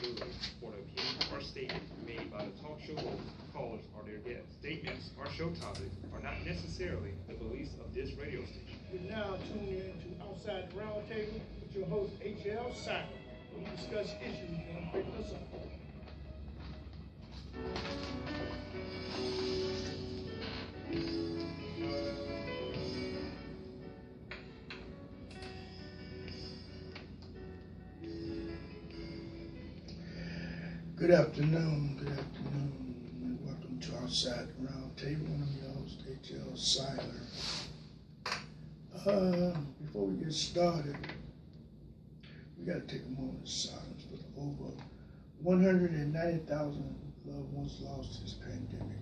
responsibility for the opinions or statements made by the talk show host, callers, or their guests. Statements or show topics are not necessarily the beliefs of this radio station. You're now tuned in to Outside the Round Table with your host, H.L. Sacker, where we discuss issues that affect us all. Good afternoon, and welcome to Outside the Round Table. I'm your host, H.L. Seiler. Before we get started, we got to take a moment of silence for the over 190,000 loved ones lost to this pandemic.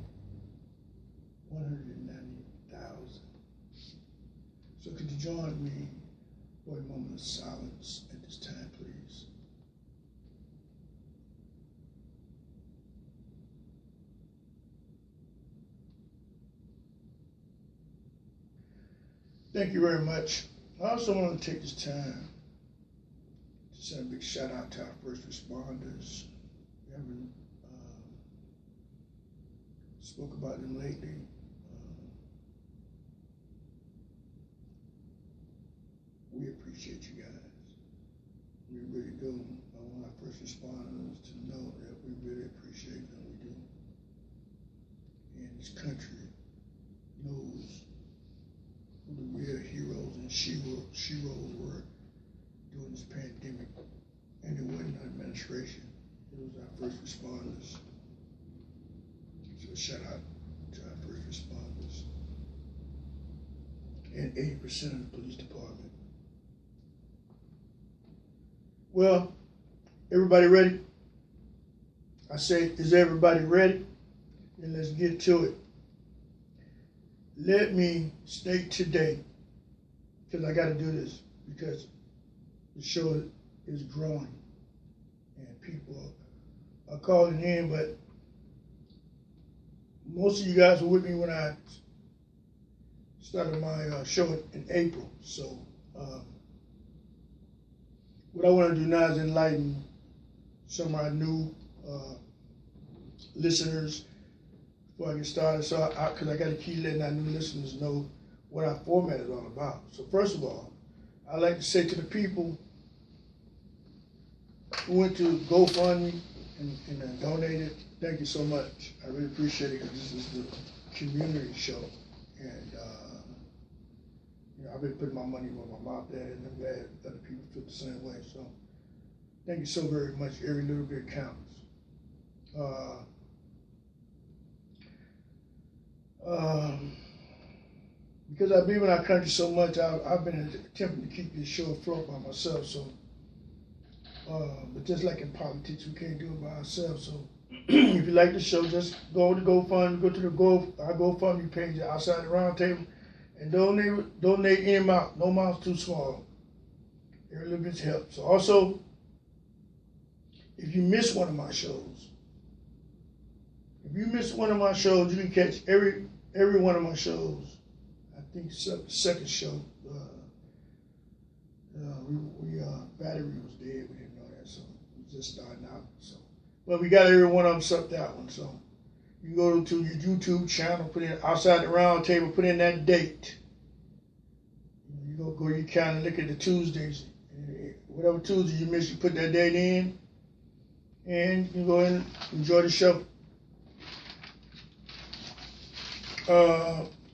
190,000. So could you join me for a moment of silence at this time, please? Thank you very much. I also want to take this time to send a big shout out to our first responders. We haven't spoke about them lately. We appreciate you guys. We really do. I want our first responders to know that we really appreciate them. We do. And this country knows who the real heroes and sheroes were during this pandemic. And it wasn't our administration. It was our first responders. So a shout out to our first responders. And 80% of the police department. Well, everybody ready? I say, is everybody ready? Then let's get to it. Let me state today, because I got to do this, because the show is growing and people are calling in, but most of you guys were with me when I started my show in April. So what I want to do now is enlighten some of our new listeners before I get started, so because I got to keep letting our new listeners know what our format is all about. So first of all, I'd like to say to the people who went to GoFundMe and donated, thank you so much. I really appreciate it, because this is the community show, and I've been putting my money where my mouth at, and I'm glad other people feel the same way. So thank you so very much. Every little bit counts. Because I believe in our country so much, I've been attempting to keep this show afloat by myself. So, but just like in politics, we can't do it by ourselves. So, if you like the show, just go to GoFundMe, go to our GoFundMe page Outside the Round Table, and donate any amount. No amount's too small. Every little bit helps. So also, if you miss one of my shows, you can catch every one of my shows. I think second show, battery was dead. We didn't know that, so we just starting out. So, but we got every one of them sucked out one. So you go to your YouTube channel, put in Outside the Round Table, put in that date. You go to your calendar, look at the Tuesdays. Whatever Tuesday you miss, you put that date in, and you can go in and enjoy the show.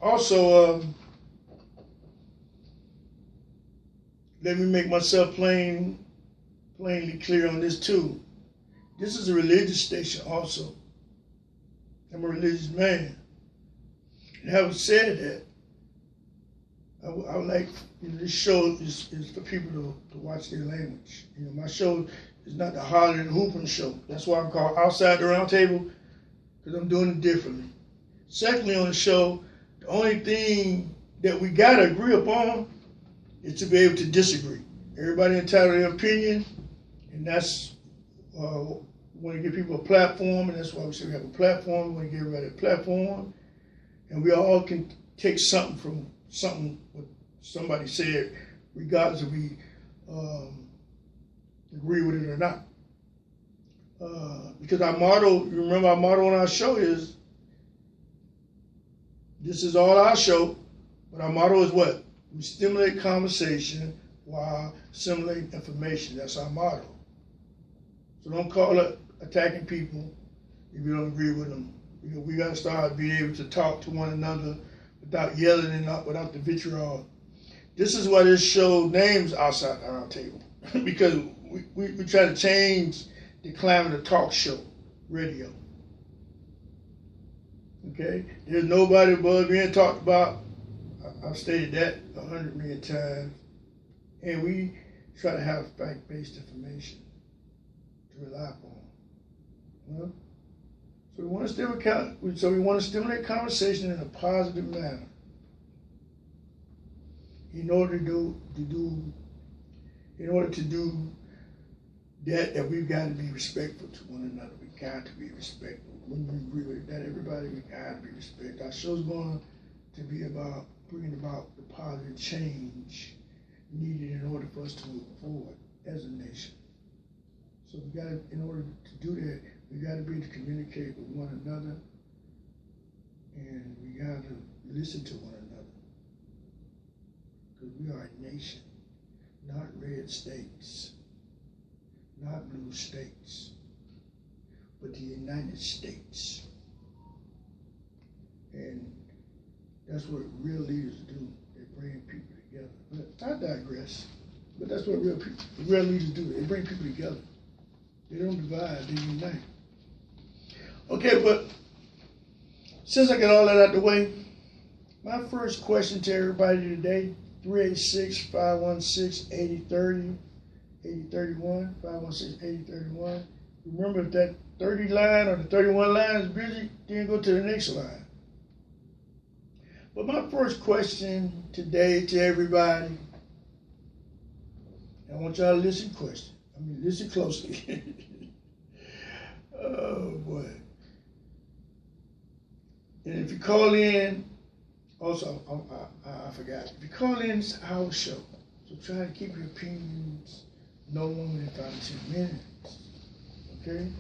Also, let me make myself plainly clear on this too. This is a religious station also. I'm a religious man. And having said that, I would like, this show is for people to watch their language. My show is not the hollering and hooping show. That's why I'm called Outside the Round Table, because I'm doing it differently. Secondly, on the show, the only thing that we got to agree upon is to be able to disagree. Everybody entitled to their opinion, and that's we want to give people a platform, and that's why we say we have a platform. We want to give everybody a platform, and we all can take something from what somebody said, regardless if we agree with it or not. Because our motto, you remember our motto on our show is, this is all our show, but our motto is what? We stimulate conversation while assimilating information. That's our motto. So don't call it attacking people if you don't agree with them. Because we got to start being able to talk to one another without yelling and not without the vitriol. This is why this show names Outside the Round Table. Because we try to change the climate of talk show radio. Okay? There's nobody above being talked about. I've stated that 100 million times. And we try to have fact-based information to rely upon. Well, so we want to stimulate conversation in a positive manner. In order to do that we've got to be respectful to one another. We got to be respectful. When you agree with that, everybody, we got to be respectful. Our show's going to be about bringing about the positive change needed in order for us to move forward as a nation. So we got to, in order to do that, we got to be able to communicate with one another, and we got to listen to one another, because we are a nation, not red states, not blue states, but the United States. And that's what real leaders do. They bring people together. But I digress. But that's what real leaders do. They bring people together. They don't divide, they unite. Okay, but since I got all that out the way, my first question to everybody today, 386-516-8030, 8031, 516-8031. Remember, if that 30 line or the 31 line is busy, then go to the next line. But my first question today to everybody, I want y'all to listen listen closely. Oh boy. And if you call in, also, I forgot, if you call in, it's our show. So try to keep your opinions no longer than 5 to 10 minutes. Okay?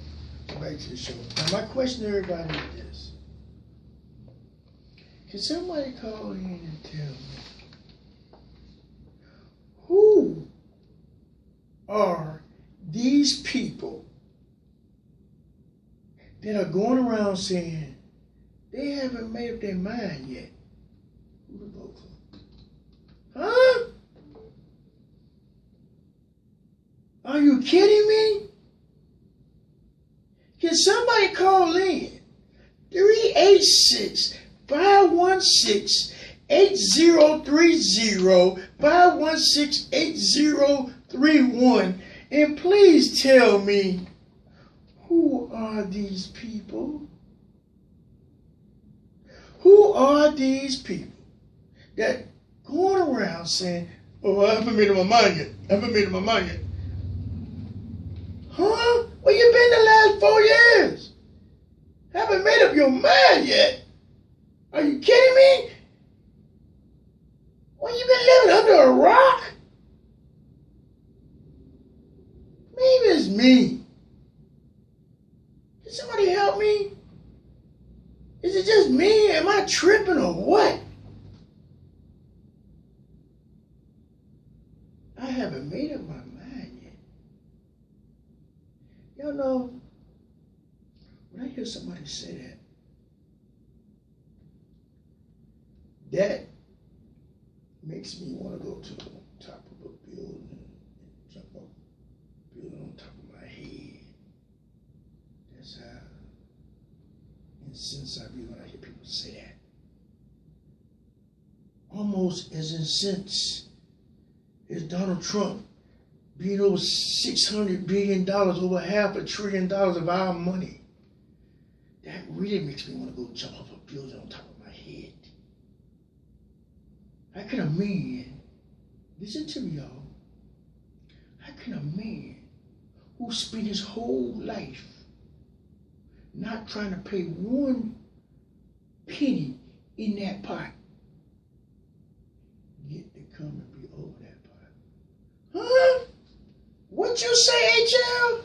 So back to the show. Now my question to everybody is this. Can somebody call in and tell me, who are these people that are going around saying they haven't made up their mind yet who to vote for? Huh? Are you kidding me? Can somebody call in? 386-516-8030, 516-8031, and please tell me, who are these people? Who are these people that going around saying, oh, I haven't made up my mind yet. Huh? Where you been the last 4 years? Haven't made up your mind yet? Are you kidding me? Well, you been living under a rock? Maybe it's me. Can somebody help me? Is it just me? Am I tripping or what? I haven't made up my mind yet. Y'all know, when I hear somebody say that makes me want to go to the top of a building and jump up a building on top of my head. That's how incensed I be when I hear people say that. Almost as incensed as Donald Trump being over $600 billion, over $500 billion of our money. That really makes me want to go jump off a building on top of my head. How can a man, listen to me, y'all, how can a man who spent his whole life not trying to pay one penny in that pot get to come and be over that pot? Huh? What you say, HL?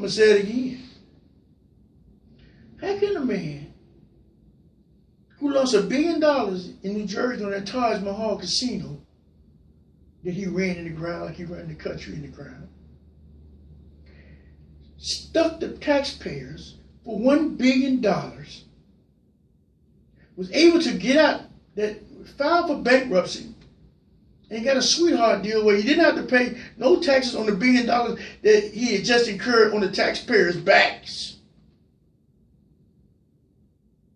I'm going to say it again. How can a man who lost $1 billion in New Jersey on that Taj Mahal casino that he ran in the ground like he ran the country in the ground, stuck the taxpayers for $1 billion, was able to get out, that filed for bankruptcy, and got a sweetheart deal where he didn't have to pay no taxes on the $1 billion that he had just incurred on the taxpayers' backs.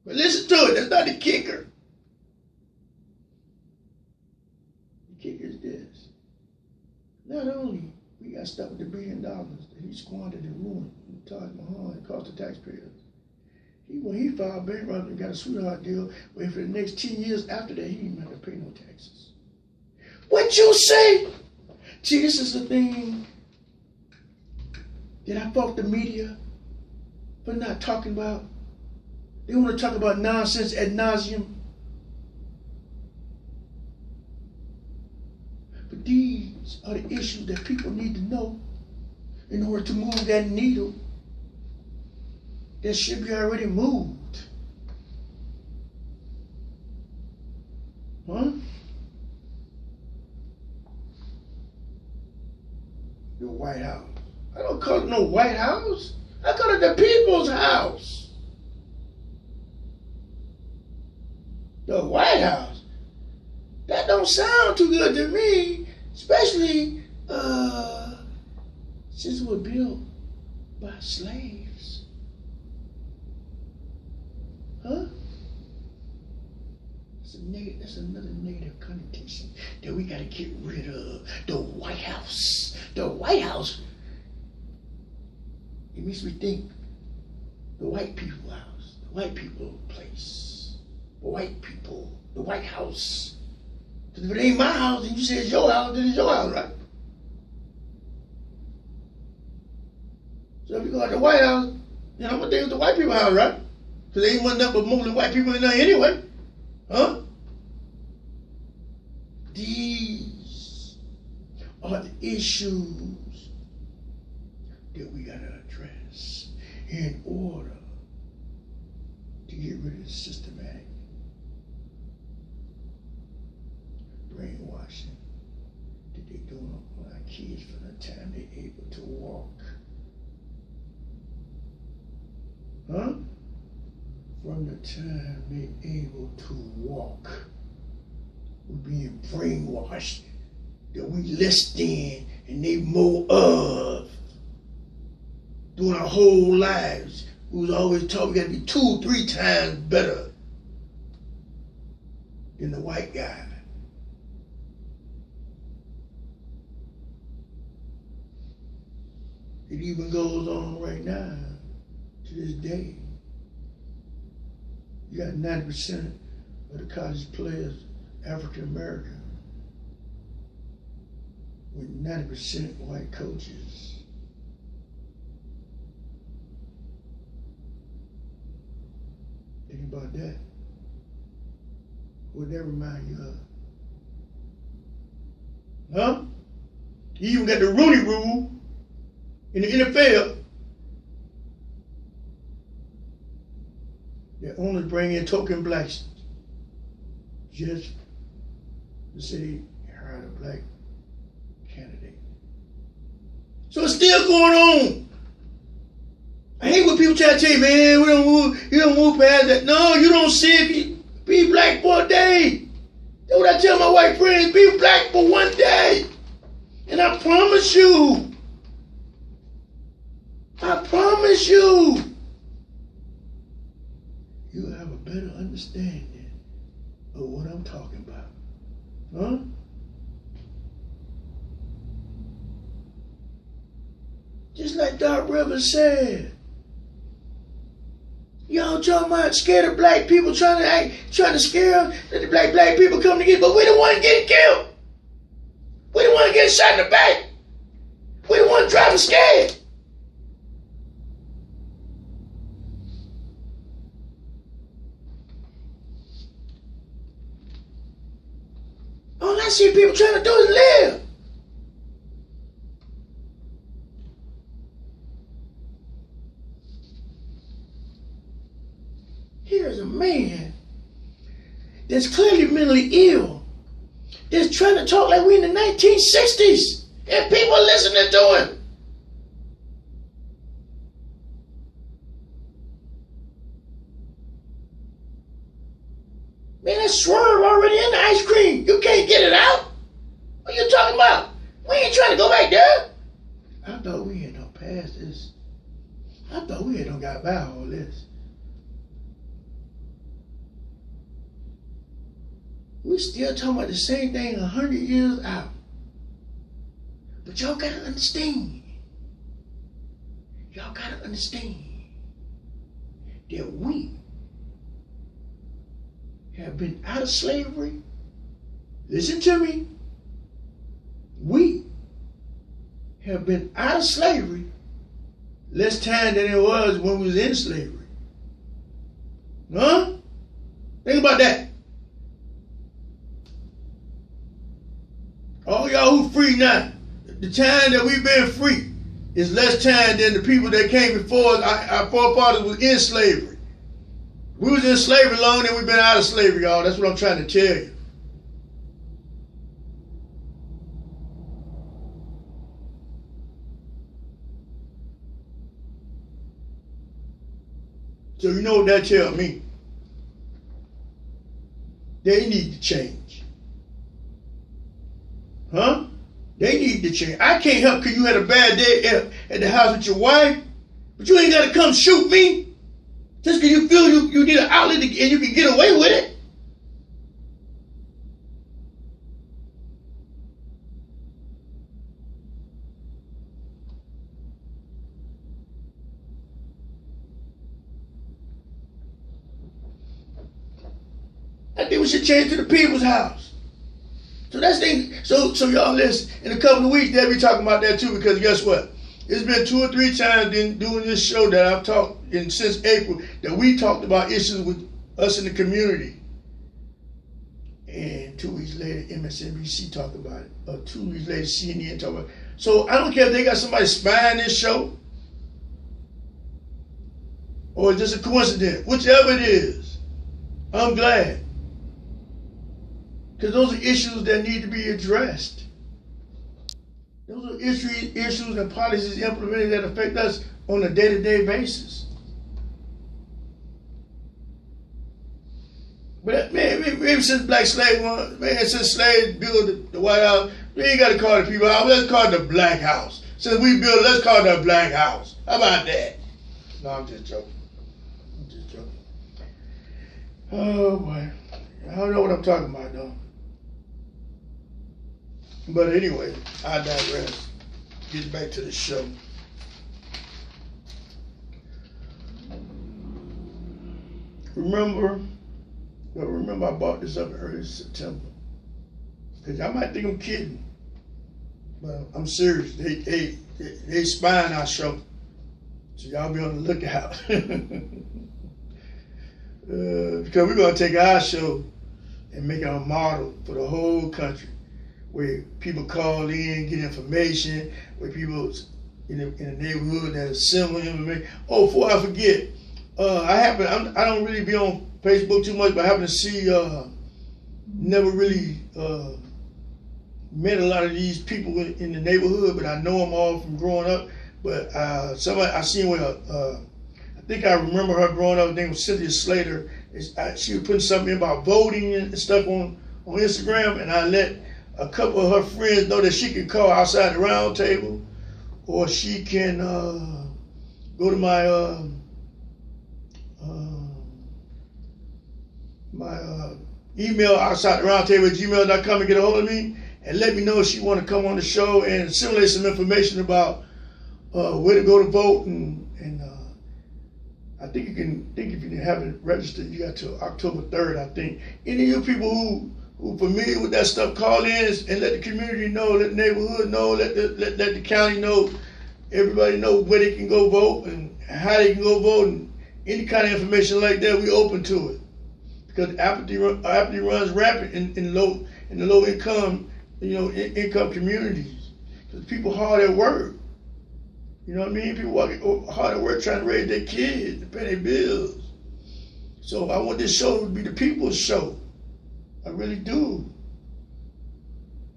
But listen to it, that's not the kicker. The kicker is this. Not only we got stuck with the $1 billion that he squandered and ruined in Taj Mahal and cost the taxpayers, when he filed bankruptcy and got a sweetheart deal where for the next 10 years after that, he didn't have to pay no taxes. What you say? See, this is the thing that I fault the media for not talking about. They want to talk about nonsense ad nauseum. But these are the issues that people need to know in order to move that needle that should be already moved. Huh? The White House. I don't call it no White House. I call it the people's house. The White House. That don't sound too good to me, especially since it was built by slaves. Huh? That's another negative connotation that we got to get rid of. The White House. The White House. It makes me think the white people house, the white people place, the white people, the White House. Because if it ain't my house and you say it's your house, then it's your house, right? So if you go out the White House, then I'm going to think it's the white people house, right? Because there ain't one nothing but mostly white people in there anyway. Huh? These are the issues that we got to address in order to get rid of the systematic brainwashing that they're doing on our kids from the time they're able to walk. Huh? From the time they're able to walk, we're being brainwashed that we less than and they more of. During our whole lives, we was always taught we got to be 2 or 3 times better than the white guy. It even goes on right now to this day. You got 90% of the college players African American with 90% white coaches. Think about that. What would that remind you of? Huh? You even got the Rooney Rule in the NFL that only bring in token blacks just to say hired a black candidate. So it's still going on. I hate when people try to tell you, man, you don't move past that. No, you don't see it. Be black for a day. That's what I tell my white friends. Be black for one day. And I promise you, you'll have a better understanding of what I'm talking about. Huh? Just like Doc Rivers said, y'all talking about scared of black people trying to scare them that the black people come together, but we the one getting killed. We the one getting shot in the back. We the one driving scared. All I see people trying to do is live. Here's a man that's clearly mentally ill, that's trying to talk like we in the 1960s, and people are listening to him. Man, that swerve already in the ice cream. You can't get it out. What you talking about? We ain't trying to go back there. I thought we had done passed this. I thought we had done got by all this. We still talking about the same thing 100 years out. But y'all gotta understand. Y'all gotta understand that we have been out of slavery. Listen to me. We have been out of slavery less time than it was when we was in slavery. Huh? Think about that. All y'all who free now, the time that we've been free is less time than the people that came before us. Our forefathers was in slavery. We was in slavery longer than we've been out of slavery, y'all. That's what I'm trying to tell you. So you know what that tells me? They need to change. Huh? They need to change. I can't help because you had a bad day at the house with your wife, but you ain't got to come shoot me. Just because you feel you need an outlet and you can get away with it. I think we should change to the people's house. So that's thing. So y'all listen. In a couple of weeks, they'll be talking about that too. Because guess what? It's been 2 or 3 times in doing this show that I've talked in since April that we talked about issues with us in the community. And 2 weeks later, MSNBC talked about it. Or 2 weeks later, CNN talked about it. So I don't care if they got somebody spying this show or it's just a coincidence. Whichever it is, I'm glad. Because those are issues that need to be addressed. Those are issues and policies implemented that affect us on a day-to-day basis. But man, maybe since black slave, since slaves built the White House, we ain't got to call the people out. Let's call it the Black House. Since we built, let's call it the Black House. How about that? No, I'm just joking. Oh boy, I don't know what I'm talking about though. But anyway, I digress. Get back to the show. Remember I bought this up in early September. Cause y'all might think I'm kidding, but I'm serious. They spying our show, so y'all be on the lookout. Because we're gonna take our show and make it a model for the whole country, where people call in, get information, where people in the neighborhood that is similar information. Oh, before I forget, I don't really be on Facebook too much, but I happen to see, never really met a lot of these people in the neighborhood, but I know them all from growing up. But somebody I seen with I think I remember her growing up. Her name was Cynthia Slater. She was putting something about voting and stuff on Instagram, and I let a couple of her friends know that she can call outside the round table, or she can go to my email outside the round table at gmail.com and get a hold of me and let me know if she want to come on the show and simulate some information about where to go to vote and I think if you haven't registered, you got till October 3rd, I think. Any of you people who familiar with that stuff, call in and let the community know, let the neighborhood know, let the county know, everybody know where they can go vote and how they can go vote, and any kind of information like that, we open to it. Because apathy runs rampant in the low income, income communities. Because people hard at work. You know what I mean? People working hard at work trying to raise their kids and pay their bills. So I want this show to be the people's show. I really do.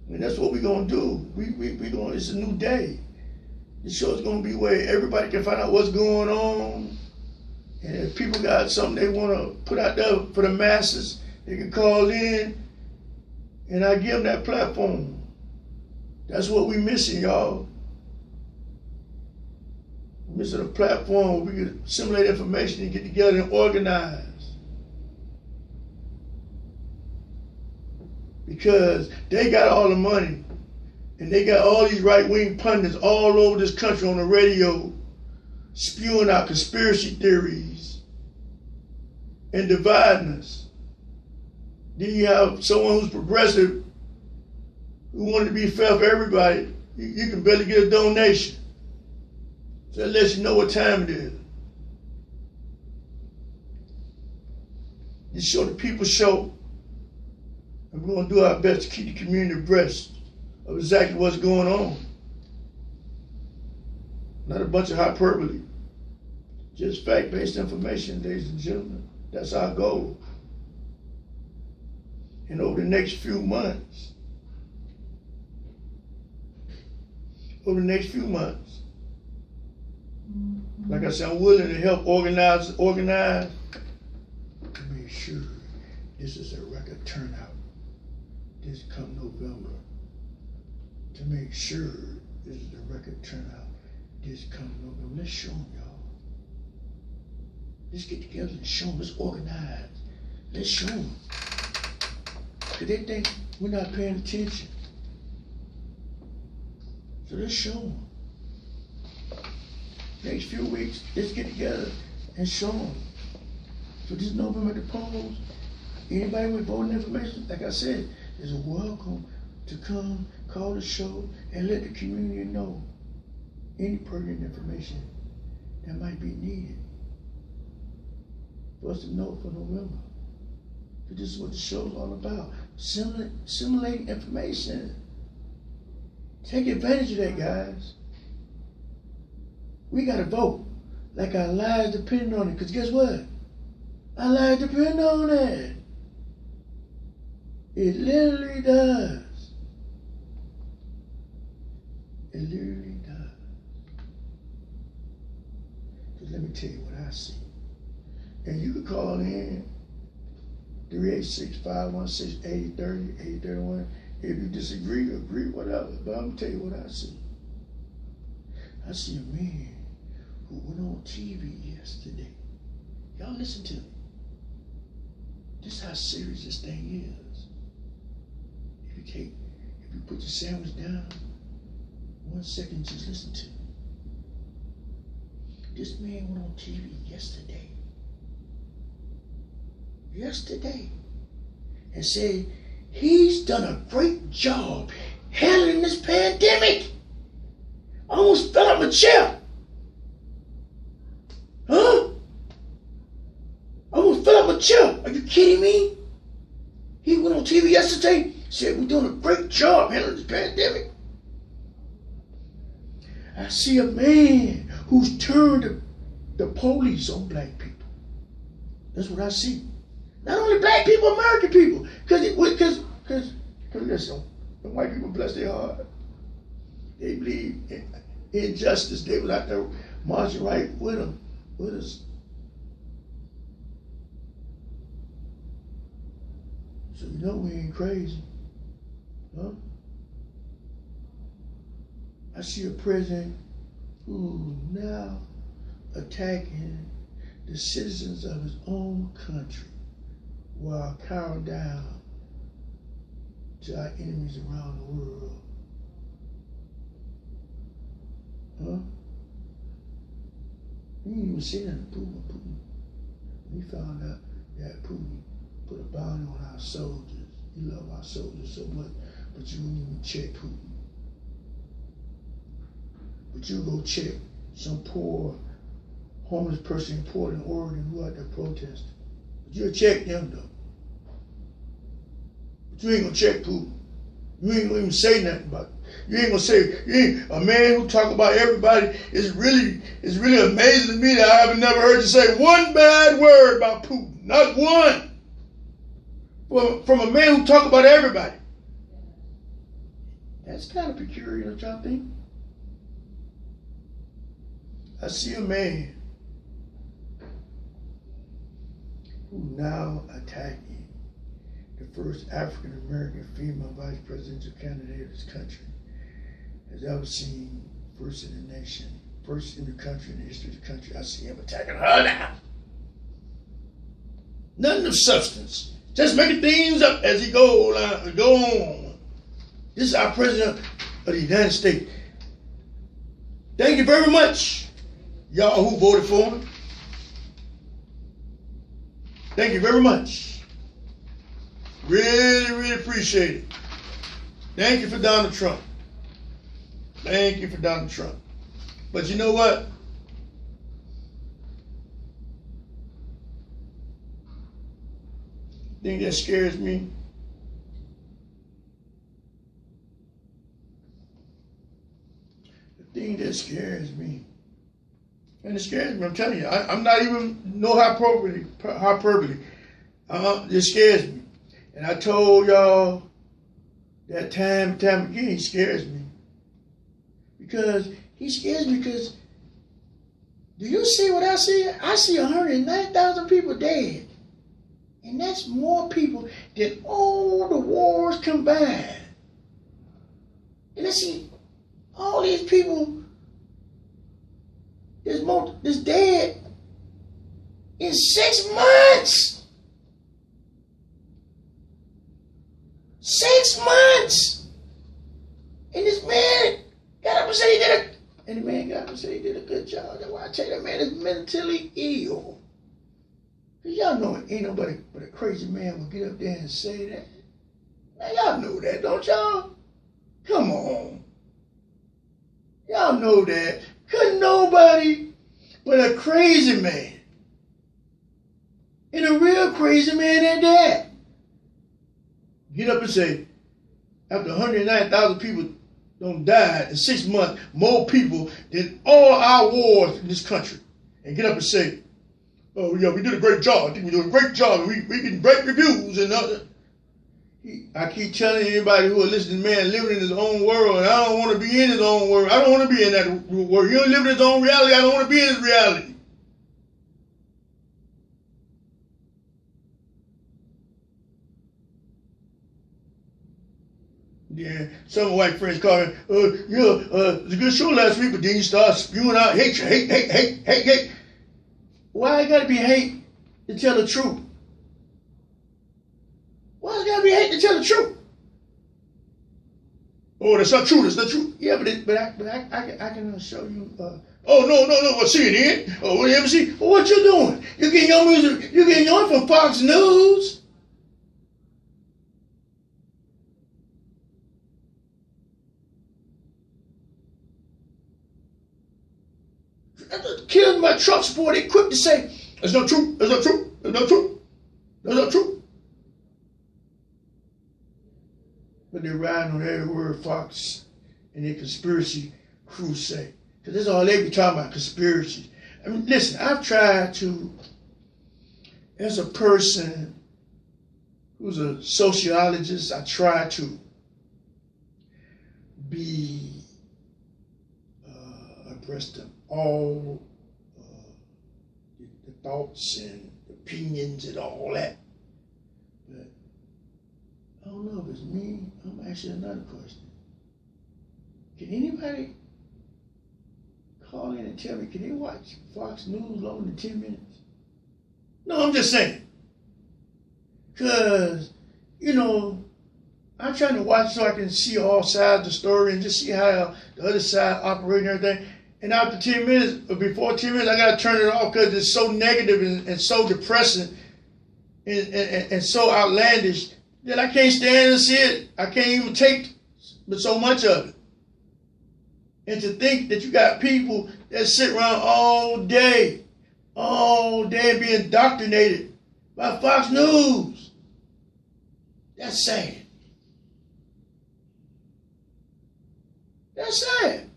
And that's what we're gonna do. It's a new day. This show is gonna be where everybody can find out what's going on. And if people got something they wanna put out there for the masses, they can call in and I give them that platform. That's what we're missing, y'all. We're missing a platform where we can assimilate information and get together and organize. Because they got all the money and they got all these right-wing pundits all over this country on the radio spewing out conspiracy theories and dividing us. Then you have someone who's progressive who wanted to be fair for everybody. You can barely get a donation. So that lets you know what time it is. This show, the People Show, and we're going to do our best to keep the community abreast of exactly what's going on. Not a bunch of hyperbole. Just fact-based information, ladies and gentlemen. That's our goal. And over the next few months, like I said, I'm willing to help organize to make sure this is a record turnout this come November. To make sure this is a record turnout this come November. Let's show them, y'all. Let's get together and show them. Let's organize. Let's show them. Because they think we're not paying attention. So let's show them. Next few weeks, let's get together and show them. So this November the polls, anybody with voting information, like I said, is welcome to come, call the show, and let the community know any pertinent information that might be needed for us to know for November. So this is what the show's all about. Assimilating information. Take advantage of that, guys. We gotta vote like our lives depend on it. Because guess what? Our lives depend on it. It literally does. It literally does. Because let me tell you what I see. And you can call in 386-516-8030, 8031. If you disagree, agree, whatever. But I'm going to tell you what I see. I see a man who went on TV yesterday. Y'all listen to me. This is how serious this thing is. If you put your sandwich down, 1 second, just listen to me. This man went on TV yesterday. And said he's done a great job handling this pandemic. I almost fell out my chair. Huh? I almost fell out my chair. Are you kidding me? He went on TV yesterday, said we're doing a great job handling this pandemic. I see a man who's turned the police on black people. That's what I see. Not only black people, American people. Because listen, the white people bless their heart. They believe in injustice. They was out there marching right with us. So you know we ain't crazy. Huh? I see a president who's now attacking the citizens of his own country while cowering down to our enemies around the world. Huh? He didn't even say nothing to Putin. We found out that Putin put a bounty on our soldiers. He loved our soldiers so much, but you wouldn't even check Putin. But you go check some poor homeless person in Portland, Oregon, who out there protesting. But you'll check them though. But you ain't gonna check Putin. You ain't gonna even say nothing about it. You ain't gonna say, a man who talk about everybody is really amazing to me that I have never heard you say one bad word about Putin. Not one. From a man who talk about everybody. That's kind of peculiar, don't y'all think? I see a man who now attacking the first African American female vice presidential candidate of this country has ever seen, first in the nation, first in the country, in the history of the country. I see him attacking her now. Nothing of substance. Just making things up as he go on. This is our president of the United States. Thank you very much, y'all who voted for him. Thank you very much. Really, really appreciate it. Thank you for Donald Trump. Thank you for Donald Trump. But you know what? The thing that scares me, and it scares me, I'm telling you, I'm not even no hyperbole. It scares me. And I told y'all that time again, he scares me. He scares me because, do you see what I see? I see 109,000 people dead. And that's more people than all the wars combined. And I see all these people that's dead in 6 months. 6 months. And this man got up and said he did it. And the man got up and said he did a good job. That's why I tell you, that man is mentally ill. Cause y'all know ain't nobody but a crazy man will get up there and say that. Man, y'all know that, don't y'all? Come on. Y'all know that. Couldn't nobody but a crazy man, and a real crazy man at that, get up and say, after 109,000 people don't die in 6 months, more people than all our wars in this country, and get up and say, oh yeah, we did a great job. I think we did a great job. We getting great reviews and other. I keep telling anybody who are listening, man, living in his own world, and I don't want to be in his own world. I don't want to be in that world. He don't live in his own reality. I don't want to be in his reality. Yeah, some of my white friends call me, it was a good show last week, but then you start spewing out hate. Why it gotta be hate to tell the truth? Why it gotta be hate to tell the truth? Oh, that's not true. That's not true. Yeah, but I can show you. Oh no! What CNN? Oh, what MC? Well, what you doing? You getting your music? You getting yours from Fox News? Killing my Trump support. They quick to say, "That's not true. That's not true. That's not true. That's not true." But they're riding on every word Fox and their conspiracy crew say. Because that's all they be talking about, conspiracies. I mean, listen, I've tried to, as a person who's a sociologist, I try to be abreast of all the thoughts and opinions and all that. But I don't know if it's me. I'm asking another question. Can anybody call in and tell me, can they watch Fox News longer than 10 minutes? No, I'm just saying. Because, you know, I'm trying to watch so I can see all sides of the story and just see how the other side operates and everything. And after 10 minutes, or before 10 minutes, I got to turn it off because it's so negative and so depressing and so outlandish that I can't stand to see it. I can't even take so much of it. And to think that you got people that sit around all day being indoctrinated by Fox News. That's sad. That's sad.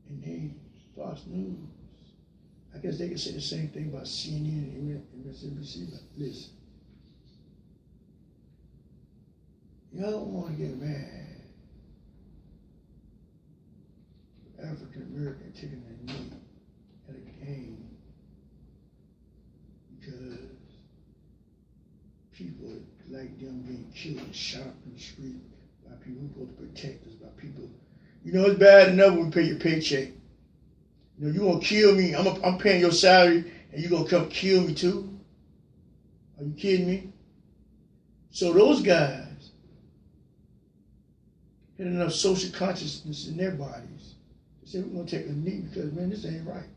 And they Fox News. I guess they can say the same thing about CNN and MSNBC, but listen. Y'all don't want to get mad. African American taking a knee at a game because people like them being killed and shot in the street by people who supposed to protect us, by people. You know, it's bad enough when we pay your paycheck. You know, you gonna kill me. I'm paying your salary, and you gonna come kill me too? Are you kidding me? So those guys had enough social consciousness in their bodies to say, we're gonna take a knee because, man, this ain't right.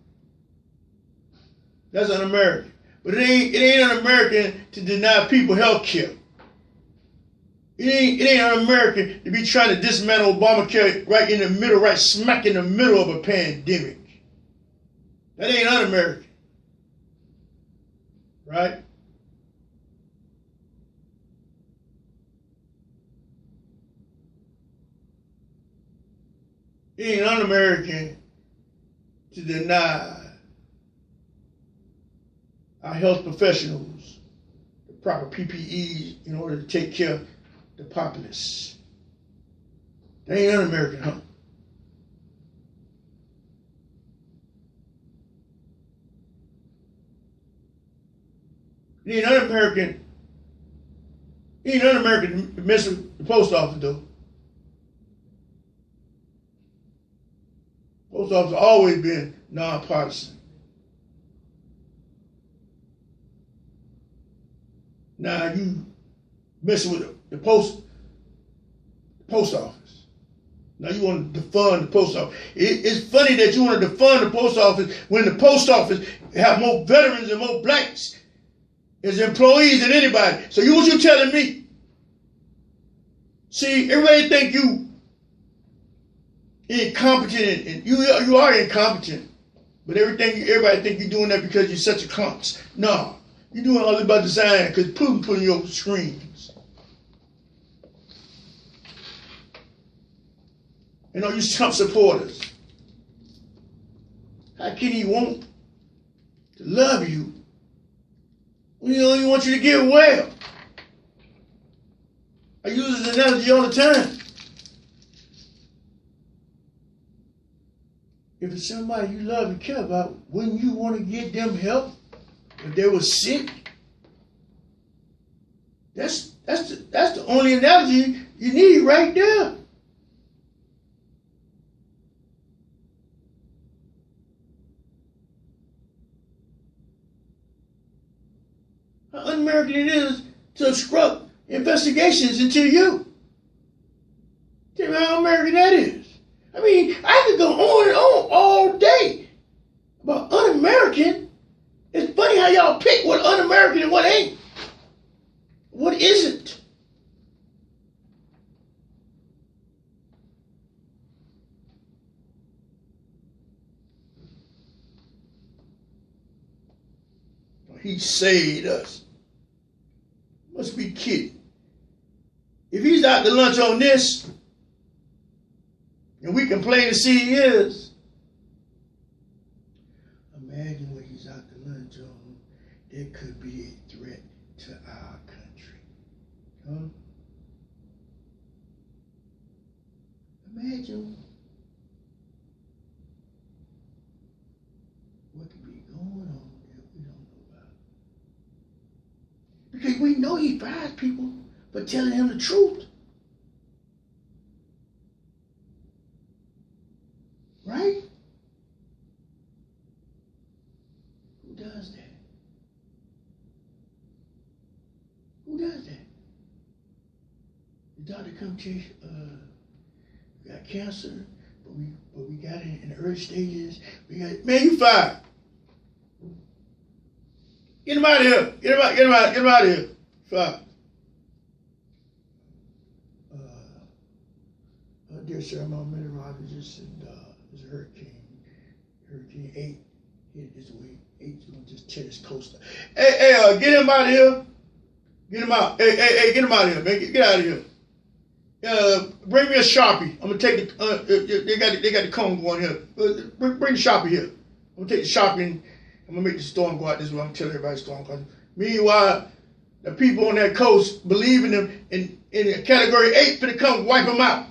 That's un-American. But it ain't un-American to deny people health care. It ain't un-American to be trying to dismantle Obamacare right in the middle, right smack in the middle of a pandemic. That ain't un-American. Right? It ain't un-American to deny our health professionals the proper PPE in order to take care of the populace. That ain't un-American, huh? It ain't un-American. It ain't un-American to mess with the post office, though. Post office has always been nonpartisan. Now you messing with the post office. Now you want to defund the post office. It's funny that you want to defund the post office when the post office have more veterans and more blacks as employees than anybody. So what you telling me? See, everybody think you incompetent, and you are incompetent. But everybody think you're doing that because you're such a cunt. No, you're doing all about design because Putin put in your screens. And all you Trump supporters, how can he want to love you when he only wants you to get well? I use this analogy all the time. If it's somebody you love and care about, wouldn't you want to get them help if they were sick? That's the only analogy you need right there. How un-American it is to obstruct investigations into you. Tell me how American that is. I mean, I could go on and on all day about un-American. It's funny how y'all pick what un-American and what ain't. What isn't. He saved us. Must be kidding. If he's out to lunch on this, and we complain to see he is, imagine what he's out to lunch on. There could be a threat to our country. Huh? Imagine what could be going on that we don't know about. Because we know he fires people for telling him the truth. Right? Who does that? Who does that? The doctor come tell you, we got cancer, but we got it in the early stages. Man, you fired. Get him out of here. Get him out of here. Fired. Dear sir, I'm on meteorologist, and there's a hurricane 8 hit this week. 8's gonna just tear this coast up. Hey, get him out of here. Get him out. Hey, get him out of here, man. Get out of here. Bring me a Sharpie. I'm gonna take the. They got the cone going here. Bring the Sharpie here. I'm gonna take the Sharpie and I'm gonna make the storm go out this way. I'm gonna tell everybody storm coming. Meanwhile, the people on that coast believe in them in category 8 for to come wipe them out.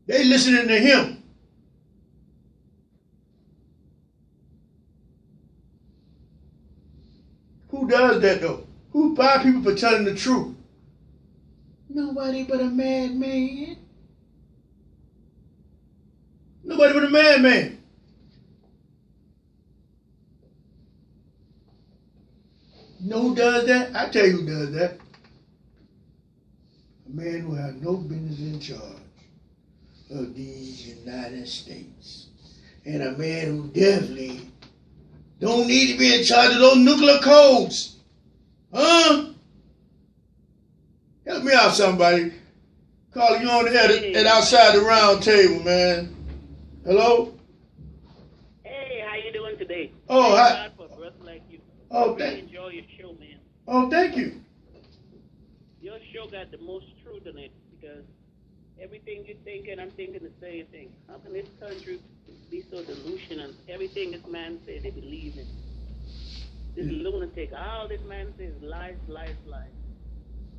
They listening to him. Who does that though? Who buy people for telling the truth? Nobody but a madman. Nobody but a madman. You know who does that? I tell you who does that. A man who has no business in charge of these United States. And a man who definitely don't need to be in charge of those nuclear codes. Huh? Help me out, somebody. Carl, you on the air at outside the round table, man. Hello? Hey, how you doing today? Oh, hi. God for a brother like you. Oh, I really enjoy your show, man. Oh, thank you. Your show got the most truth in it because everything you think and I'm thinking the same thing. How can this country be so delusional? Everything this man said they believe in. This lunatic, all this man says lies, lies, lies.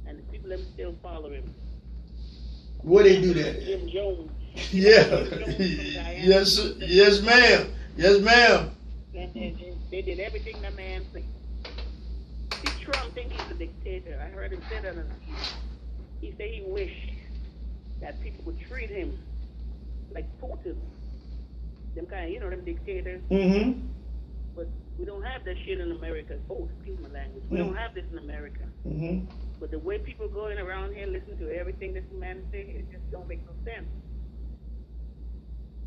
And the people them still follow him. Where they do that? Jim Jones. Yeah. Yes, yes, ma'am. Yes, ma'am. They did everything that man said. See, Trump think he's a dictator. I heard him say that on the TV. He said he wished that people would treat him like Putin. Them kind of, them dictators. Mm-hmm. But we don't have that shit in America. Oh, excuse my language. We don't have this in America. Mm-hmm. But the way people going around here listening to everything this man say, it just don't make no sense.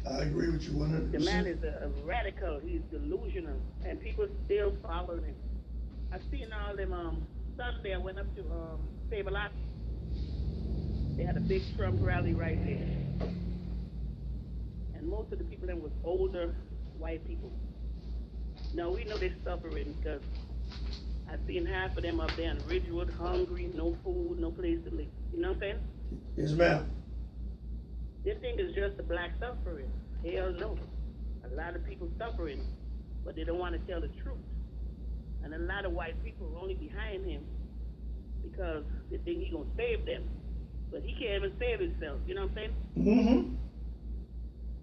I agree with you 100%. The man is a radical. He's delusional, and people still following him. I've seen all them. Sunday I went up to Save-A-Lot. They had a big Trump rally right there, and most of the people then was older white people. Now we know they're suffering because I've seen half of them up there in Ridgewood, hungry, no food, no place to live. You know what I'm saying? Yes, ma'am. They think it's just the black suffering. Hell no. A lot of people suffering, but they don't want to tell the truth. And a lot of white people are only behind him because they think he's going to save them. But he can't even save himself. You know what I'm saying? Mm-hmm.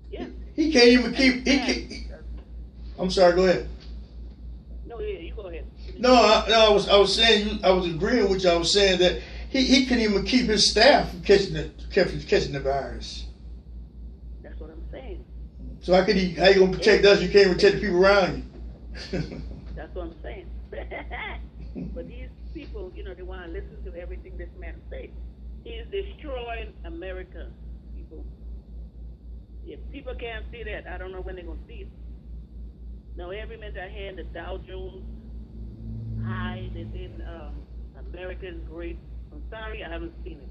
Yeah. He can't even keep. I'm sorry. Go ahead. No, yeah, you go ahead. No, I was saying I was agreeing with you. I was saying that he couldn't even keep his staff from catching the virus. That's what I'm saying. So how you gonna protect us? You can't even protect the people around you. That's what I'm saying. But these people, they want to listen to everything this man says. He is destroying America, people. If people can't see that, I don't know when they're going to see it. Now, every minute I hear the Dow Jones high, they say America is great. I'm sorry, I haven't seen it.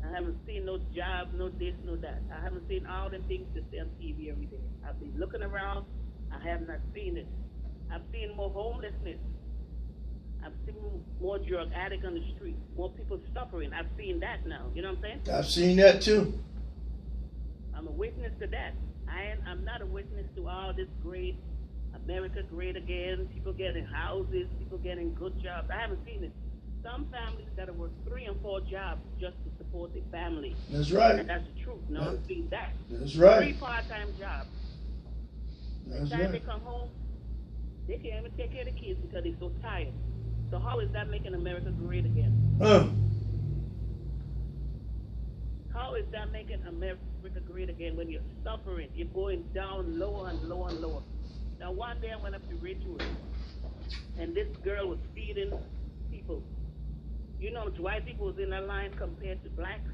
I haven't seen no jobs, no this, no that. I haven't seen all the things that say on TV every day. I've been looking around. I have not seen it. I've seen more homelessness. I've seen more drug addicts on the street. More people suffering. I've seen that now. You know what I'm saying? I've seen that too. I'm a witness to that. I'm not a witness to all this great America great again. People getting houses. People getting good jobs. I haven't seen it. Some families got to work 3 and 4 jobs just to support their family. That's right. And that's the truth. No one's seen that. That's right. 3 part-time jobs. That's By the time right. they come home, they can't even take care of the kids because they're so tired. So how is that making America great again? How is that making America great again when you're suffering? You're going down lower and lower and lower. Now one day I went up to Ridgewood, and this girl was feeding people. You know, white people was in that line compared to blacks.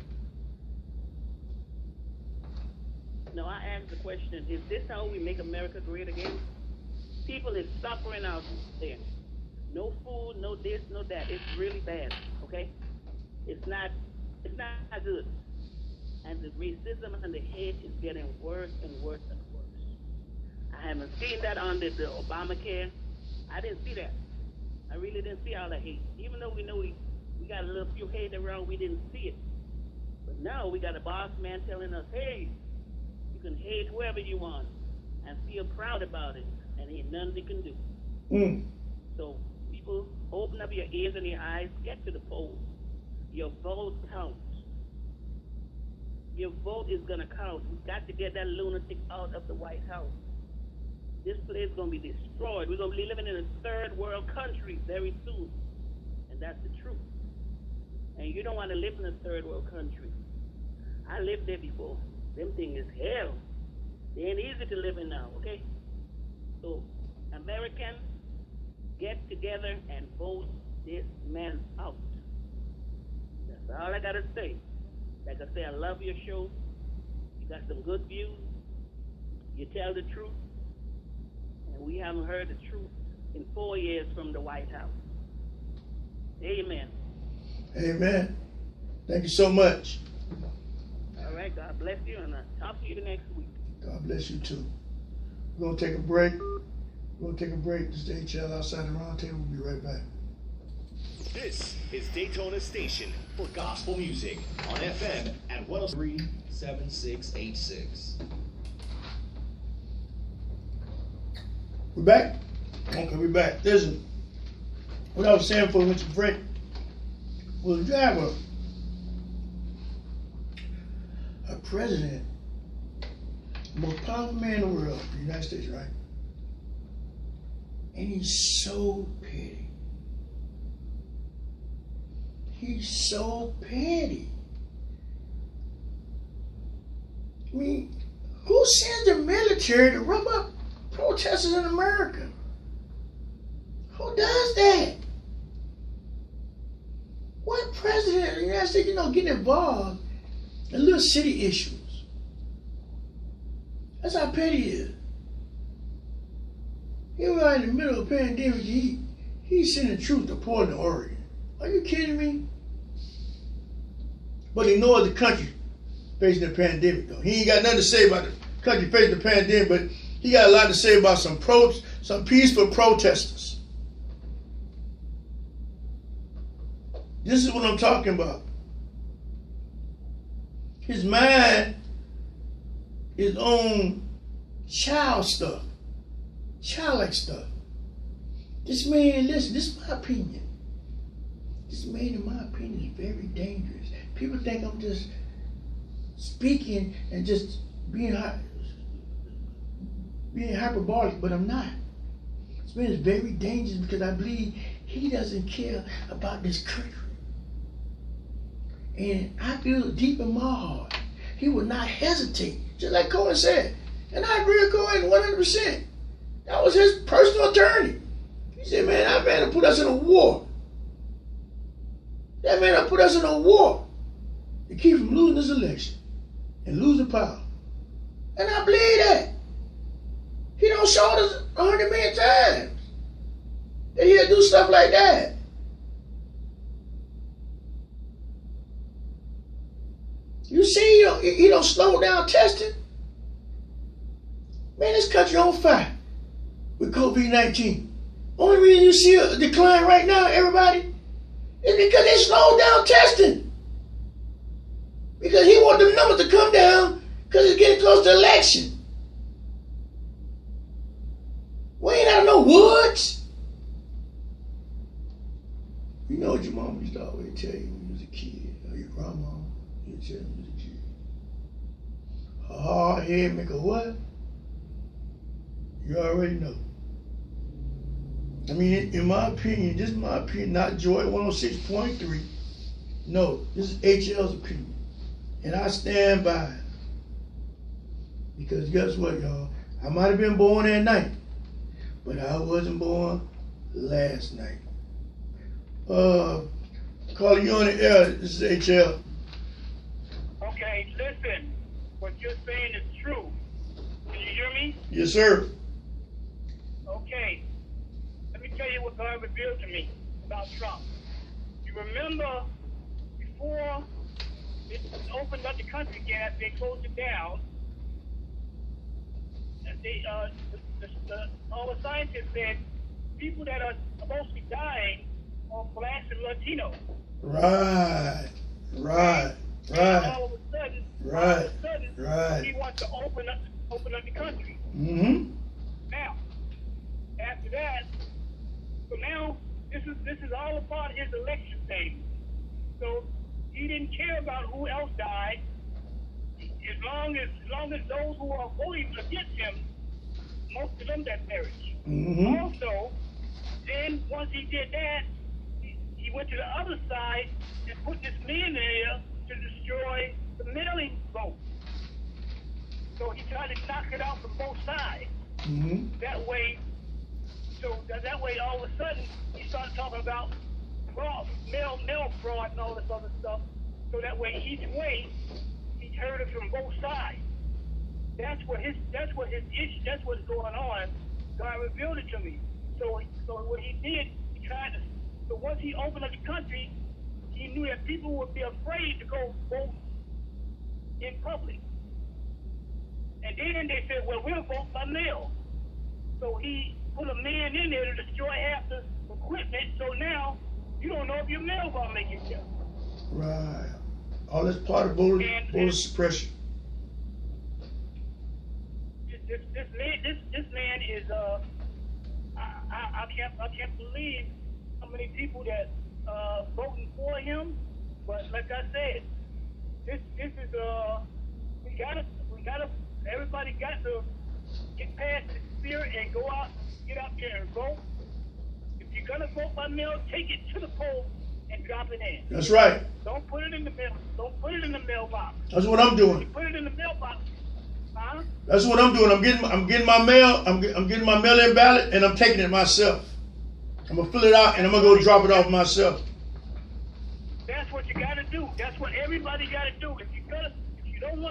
Now I asked the question, is this how we make America great again? People is suffering out there. No food, no this, no that. It's really bad, okay? It's not good. And the racism and the hate is getting worse and worse and worse. I haven't seen that under the Obamacare. I didn't see that. I really didn't see all the hate. Even though we know we got a little few hate around, we didn't see it. But now we got a boss man telling us, hey, you can hate whoever you want and feel proud about it, and ain't nothing they can do. So people, open up your ears and your eyes, get to the polls. Your vote counts. Your vote is going to count. We've got to get that lunatic out of the White House. This place is going to be destroyed. We're going to be living in a third world country very soon. And that's the truth. And you don't want to live in a third world country. I lived there before. Them things is hell. They ain't easy to live in now, okay? So, Americans, get together and vote this man out. That's all I got to say. Like I say, I love your show. You got some good views. You tell the truth. And we haven't heard the truth in 4 years from the White House. Amen. Amen. Thank you so much. All right, God bless you, and I'll talk to you the next week. God bless you too. We're going to take a break. This is HL Outside the Roundtable. We'll be right back. This is Daytona Station for gospel music on FM at 103.7686. We back? Okay, we back. Listen, what I was saying before we went to break was you have a president, the most powerful man in the world, the United States, right? And he's so petty. He's so petty. I mean, who sends the military to rub up protesters in America? Who does that? What president of the United States, getting involved in little city issues? That's how petty he is. Here we are in the middle of a pandemic. He's sending troops to Portland, Oregon. Are you kidding me? But he knows the country facing the pandemic, though. He ain't got nothing to say about the country facing the pandemic, but he got a lot to say about some peaceful protesters. This is what I'm talking about. His mind is on child stuff, childlike stuff. This man, listen, this is my opinion. This man, in my opinion, is very dangerous. People think I'm just speaking and just being hyperbolic, but I'm not. This man is very dangerous because I believe he doesn't care about this country. And I feel deep in my heart, he would not hesitate, just like Cohen said. And I agree with Cohen 100%. That was his personal attorney. He said, man, that man will put us in a war. That man will put us in a war to keep from losing this election and losing power. And I believe that. He don't show us 100 million times that he'll do stuff like that. You see, he don't slow down testing. Man, this country on fire with COVID-19. Only reason you see a decline right now, everybody, is because they slowed down testing. Because he want the numbers to come down because it's getting close to election. We ain't out of no woods. You know what your mama used to always tell you when you was a kid, or your grandma used to tell you when you was a kid. A hard head make a what? You already know. I mean, in my opinion, this is my opinion, not Joy 106.3. No, this is HL's opinion. And I stand by it. Because guess what, y'all? I might have been born at night, but I wasn't born last night. Carly, you on the air. This is HL. Okay, listen. What you're saying is true. Can you hear me? Yes, sir. Okay. Let me tell you what God revealed to me about Trump. You remember before it opened up the country again, after they closed it down, all the scientists said people that are mostly dying are Blacks and Latinos. Right. And all of a sudden, Right. he wants to open up the country. Mm-hmm. Now, after that, so now this is all a part of his election thing. So he didn't care about who else died, as long as those who are voting against him, most of them that perished. Mm-hmm. Also, then once he did that, he went to the other side and put this man there to destroy the mailing vote. So he tried to knock it out from both sides. Mm-hmm. That way, all of a sudden, he started talking about fraud, mail fraud, and all this other stuff. So that way, each way, he heard it from both sides. That's what his issue. That's what's going on. God revealed it to me. So what he did, he tried to. So once he opened up the country, he knew that people would be afraid to go vote in public. And then they said, well, we'll vote by mail. So he put a man in there to destroy half the equipment. So now you don't know if your mail gonna make it there. Right. All that's part of voter suppression. This man is I can't believe how many people that voting for him. But like I said, this is we gotta everybody got to get past the spirit and go out, get out there and vote. If you're gonna vote by mail, take it to the poll and drop it in. That's right. Don't put it in the mail. Don't put it in the mailbox. That's what I'm doing. You put it in the mailbox. Huh? That's what I'm doing. I'm getting my mail. I'm getting my mail-in ballot, and I'm taking it myself. I'm gonna fill it out, and I'm gonna go drop it off myself. That's what you gotta do. That's what everybody gotta do. If you don't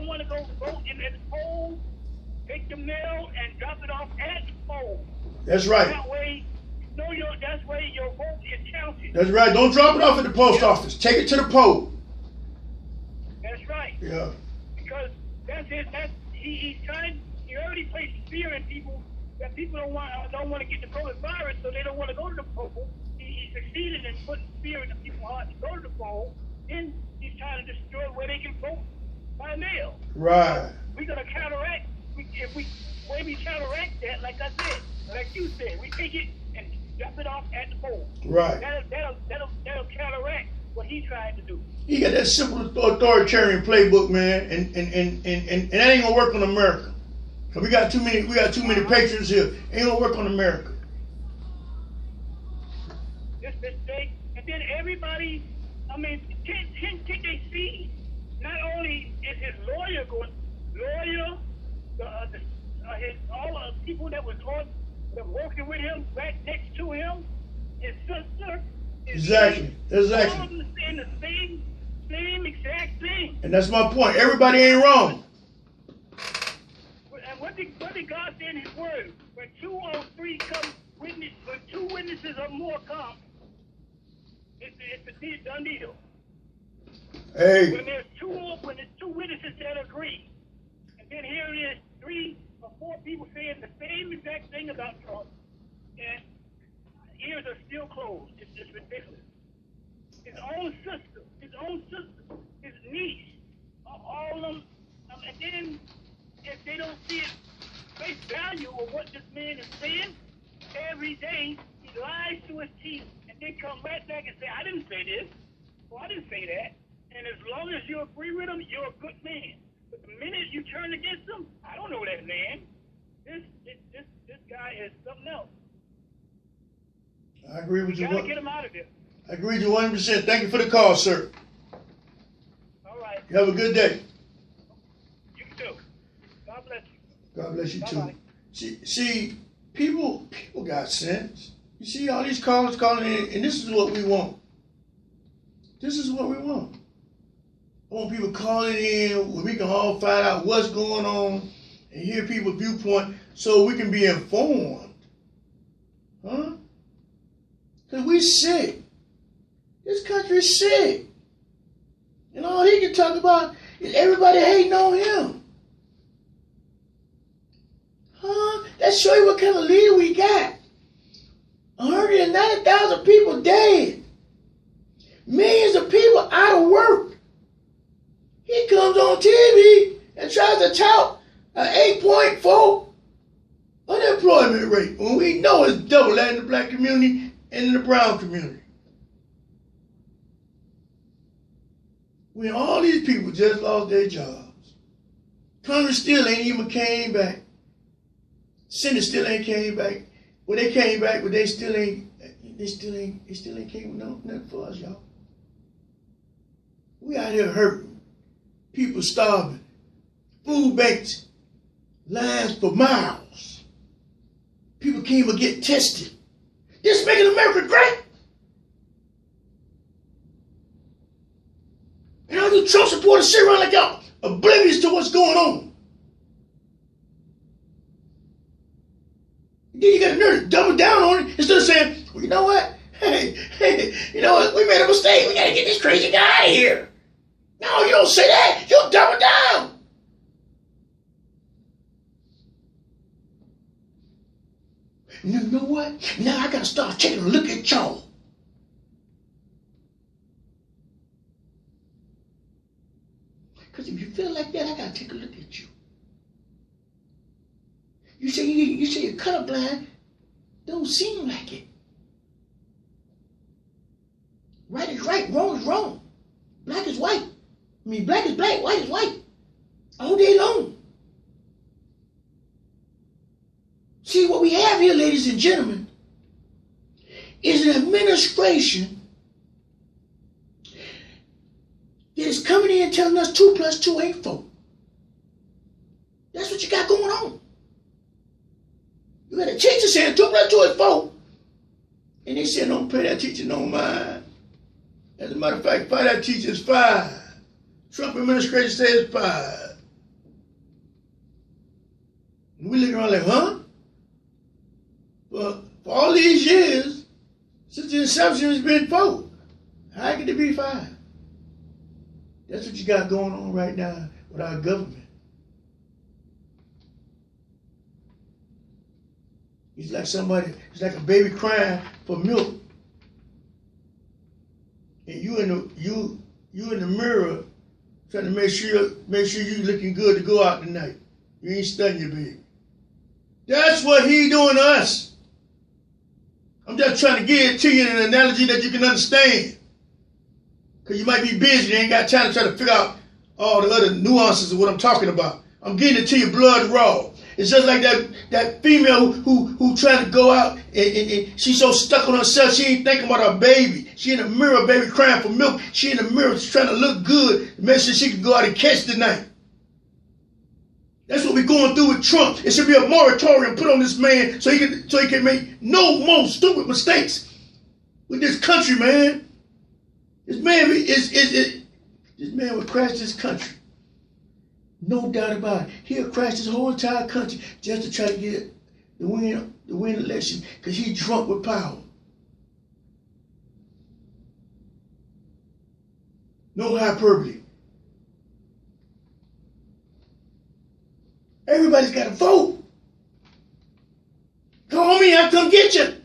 want to go vote in the poll, take the mail and drop it off at the poll. That's right. That way, that's way your vote is counted. That's right. Don't drop it off at the post office. Take it to the poll. That's right. Yeah. Because that's it. He already placed fear in people that people don't want to get the COVID virus, so they don't want to go to the poll. He succeeded in putting fear in the people's heart to go to the poll. Then he's trying to destroy where they can vote by mail. Right. We're gonna counteract. When we counteract that, like I said, like you said, we take it and drop it off at the poll. Right. That'll counteract what he tried to do. He got that simple authoritarian playbook, man, and that ain't gonna work on America. Cause we got too many patrons here. Ain't gonna work on America. This mistake, and then everybody. I mean, can they see? Not only is his lawyer all the people that was working with him right next to him, his sister. Exactly. All of them saying the same exact thing. And that's my point. Everybody ain't wrong. And what did God say in His Word? When 2 or 3 come when 2 witnesses or more come, it's a done deal. Hey. When there's 2 witnesses that agree, and then here it is, 3 or 4 people saying the same exact thing about Trump, and ears are still closed. It's just ridiculous. His own sister, his niece, all of them, and then if they don't see it face value of what this man is saying, every day he lies to his teeth and then come right back and say, I didn't say this, or I didn't say that. And as long as you agree with him, you're a good man. But the minute you turn against him, I don't know that man. This guy is something else. I agree with you. Gotta get him out of there. I agree with you 100%. Thank you for the call, sir. All right. You have a good day. You too. God bless you. God bless you Bye-bye. too. See, people got sense. You see all these callers calling in, and this is what we want. This is what we want. I want people calling in where we can all find out what's going on and hear people's viewpoint so we can be informed. Huh? Because we sick. This country is sick. And all he can talk about is everybody hating on him. Huh? That show you what kind of leader we got. 190,000 people dead. Millions of people out of work. He comes on TV and tries to tout an 8.4 unemployment rate when we know it's double that in the black community and in the brown community. When all these people just lost their jobs. Congress still ain't even came back. Senate still ain't came back. Well, they came back, but they still ain't came with nothing for us, y'all. We out here hurting. People starving. Food banks, lines for miles. People can't even get tested. This making America great. And all you Trump supporters sit around like y'all oblivious to what's going on. Then you got the nerve to double down on it instead of saying, well, you know what? Hey, you know what? We made a mistake. We got to get this crazy guy out of here. No, you don't say that. You double down. You know what? Now I got to start taking a look at y'all. Because if you feel like that, I got to take a look at you. You say you're colorblind. Don't seem like it. Right is right, wrong is wrong. Black is white. I mean, black is black, white is white. All day long. See, what we have here, ladies and gentlemen, is an administration that is coming in telling us 2 + 2 ain't 4. That's what you got going on. You got a teacher saying 2 + 2 is 4. And they say, don't pay that teacher no mind. As a matter of fact, fire that teacher is 5. Trump administration says it's 5. And we look around like, huh? Well, for all these years, since the inception, it's been 4. How could it be 5? That's what you got going on right now with our government. It's like a baby crying for milk. And you in the mirror trying to make sure you looking good to go out tonight. You ain't studying your baby. That's what he doing to us. I'm just trying to give it to you in an analogy that you can understand. Because you might be busy, you ain't got time to try to figure out all the other nuances of what I'm talking about. I'm getting it to you blood raw. It's just like that female who trying to go out and she's so stuck on herself, she ain't thinking about her baby. She in the mirror, baby crying for milk. She in the mirror, she's trying to look good to make sure she can go out and catch the night. That's what we're going through with Trump. It should be a moratorium put on this man so he can make no more stupid mistakes with this country, man. This man would crash this country. No doubt about it. He'll crash this whole entire country just to try to get the win election because he's drunk with power. No hyperbole. Everybody's got to vote. Call me, I'll come get you.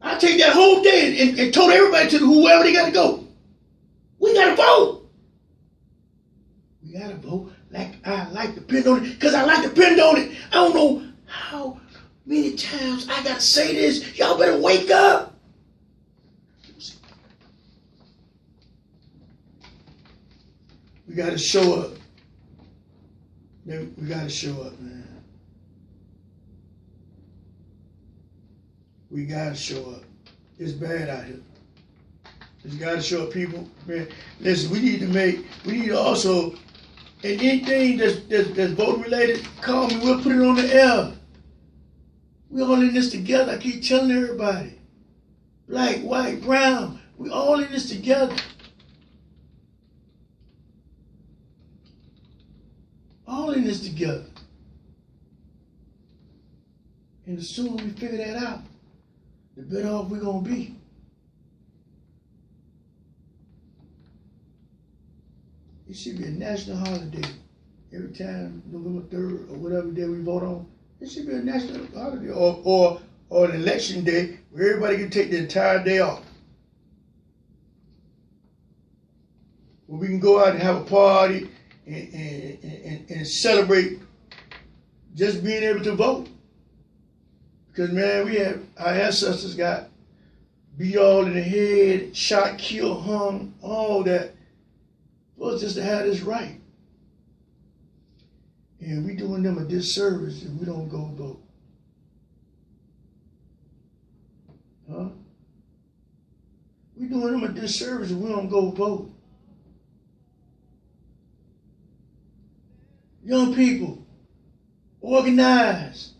I'll take that whole day and told everybody to whoever they got to go. We got to vote. We got to vote like I like to depend on it because I like to depend on it. I don't know how many times I got to say this. Y'all better wake up. We got to show up. We got to show up, man. We got to show up. It's bad out here. We got to show up, people. Man, listen, we need to also, and anything that's voting related, call me. We'll put it on the air. We're all in this together. I keep telling everybody. Black, white, brown. We all in this together. All in this together. And the sooner we figure that out, the better off we're going to be. It should be a national holiday every time November 3rd or whatever day we vote on, it should be a national holiday or an election day where everybody can take the entire day off. Where we can go out and have a party and celebrate just being able to vote. Because, man, our ancestors got beat all in the head, shot, killed, hung, all that. For us just to have this right. And we doing them a disservice if we don't go vote. Huh? We doing them a disservice if we don't go vote. Young people, organize.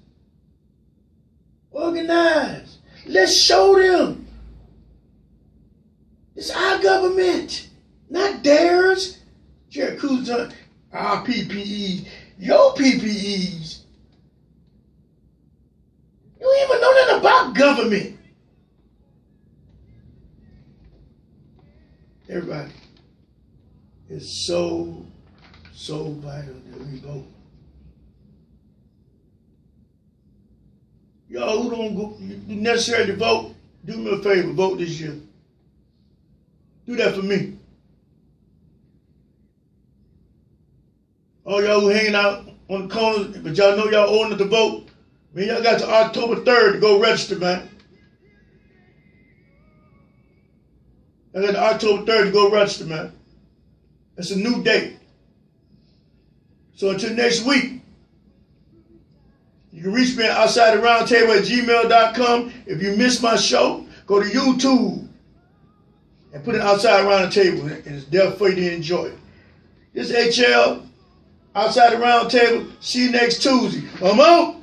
Organize. Let's show them. It's our government, not theirs. Jared Kuzan, our PPEs, your PPEs. You don't even know nothing about government. Everybody, it's so vital that we vote. Y'all who don't go necessarily vote, do me a favor, vote this year. Do that for me. All y'all who hanging out on the corners, but y'all know y'all old enough to vote, man, y'all got to October 3rd to go register, man. Y'all got to October 3rd to go register, man. That's a new date. So until next week, you can reach me at outsidetheroundtable@gmail.com. If you missed my show, go to YouTube and put it outside around the table, and it's there for you to enjoy it. This is HL, Outside the Round Table. See you next Tuesday. Come on.